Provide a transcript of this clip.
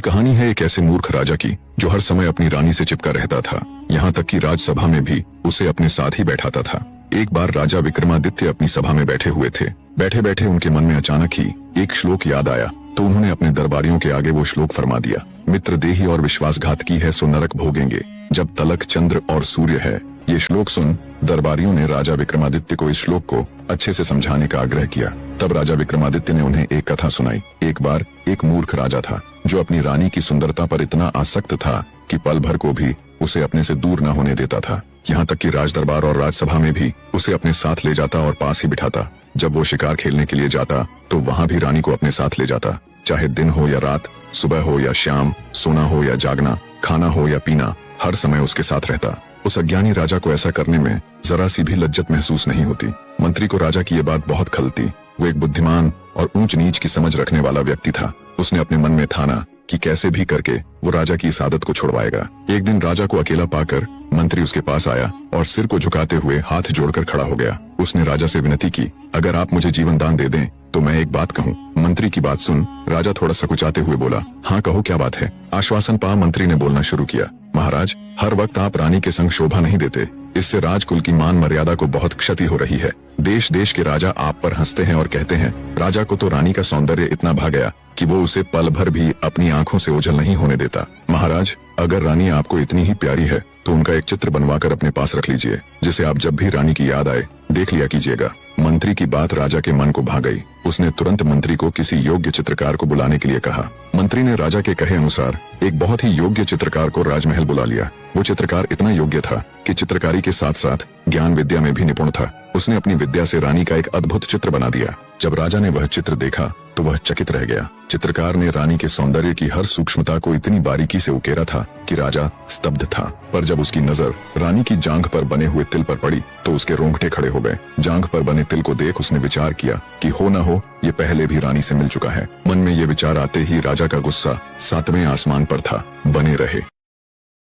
कहानी है एक ऐसे मूर्ख राजा की जो हर समय अपनी रानी से चिपका रहता था, यहाँ तक कि राजसभा में भी उसे अपने साथ ही बैठाता था। एक बार राजा विक्रमादित्य अपनी सभा में बैठे हुए थे। बैठे बैठे उनके मन में अचानक ही एक श्लोक याद आया, तो उन्होंने अपने दरबारियों के आगे वो श्लोक फरमा दिया। मित्र देही और विश्वासघात की है सो नरक भोगेंगे, जब तलक चंद्र और सूर्य है। ये श्लोक सुन दरबारियों ने राजा विक्रमादित्य को इस श्लोक को अच्छे से समझाने का आग्रह किया। तब राजा विक्रमादित्य ने उन्हें एक कथा सुनाई। एक बार एक मूर्ख राजा था जो अपनी रानी की सुंदरता पर इतना आसक्त था कि पल भर को भी उसे अपने से दूर न होने देता था। यहाँ तक कि राज दरबार और राजसभा में भी उसे अपने साथ ले जाता और पास ही बिठाता। जब वो शिकार खेलने के लिए जाता तो वहाँ भी रानी को अपने साथ ले जाता। चाहे दिन हो या रात, सुबह हो या शाम, सोना हो या जागना, खाना हो या पीना, हर समय उसके साथ रहता। उस अज्ञानी राजा को ऐसा करने में जरा सी भी लज्जत महसूस नहीं होती। मंत्री को राजा की ये बात बहुत खलती। वो एक बुद्धिमान और ऊंच नीच की समझ रखने वाला व्यक्ति था। उसने अपने मन में ठाना कि कैसे भी करके वो राजा की इस आदत को छुड़वाएगा। एक दिन राजा को अकेला पाकर मंत्री उसके पास आया और सिर को झुकाते हुए हाथ जोड़कर खड़ा हो गया। उसने राजा से विनती की, अगर आप मुझे जीवन दान दे दें तो मैं एक बात कहूँ। मंत्री की बात सुन राजा थोड़ा सकुचाते हुए बोला, हाँ कहो क्या बात है। आश्वासन पा मंत्री ने बोलना शुरू किया, महाराज हर वक्त आप रानी के संग शोभा नहीं देते, इससे राजकुल की मान मर्यादा को बहुत क्षति हो रही है। देश देश के राजा आप पर हंसते हैं और कहते हैं राजा को तो रानी का सौंदर्य इतना भा गया कि वो उसे पल भर भी अपनी आंखों से ओझल नहीं होने देता। महाराज अगर रानी आपको इतनी ही प्यारी है तो उनका एक चित्र बनवाकर अपने पास रख लीजिए, जिसे आप जब भी रानी की याद आए देख लिया कीजिएगा। मंत्री की बात राजा के मन को भा गई। उसने तुरंत मंत्री को किसी योग्य चित्रकार को बुलाने के लिए कहा। मंत्री ने राजा के कहे अनुसार एक बहुत ही योग्य चित्रकार को राजमहल बुला लिया। वो चित्रकार इतना योग्य था कि चित्रकारी के साथ साथ ज्ञान विद्या में भी निपुण था। उसने अपनी विद्या से रानी का एक अद्भुत चित्र बना दिया। जब राजा ने वह चित्र देखा तो वह चकित रह गया। चित्रकार ने रानी के सौंदर्य की हर सूक्ष्मता को इतनी बारीकी से उकेरा था कि राजा स्तब्ध था। पर जब उसकी नजर रानी की जांघ पर बने हुए तिल पर पड़ी तो उसके रोंगटे खड़े हो गए। जांघ पर बने तिल को देख उसने विचार किया कि हो न हो ये पहले भी रानी से मिल चुका है। मन में ये विचार आते ही राजा का गुस्सा 7वें आसमान पर था। बने रहे।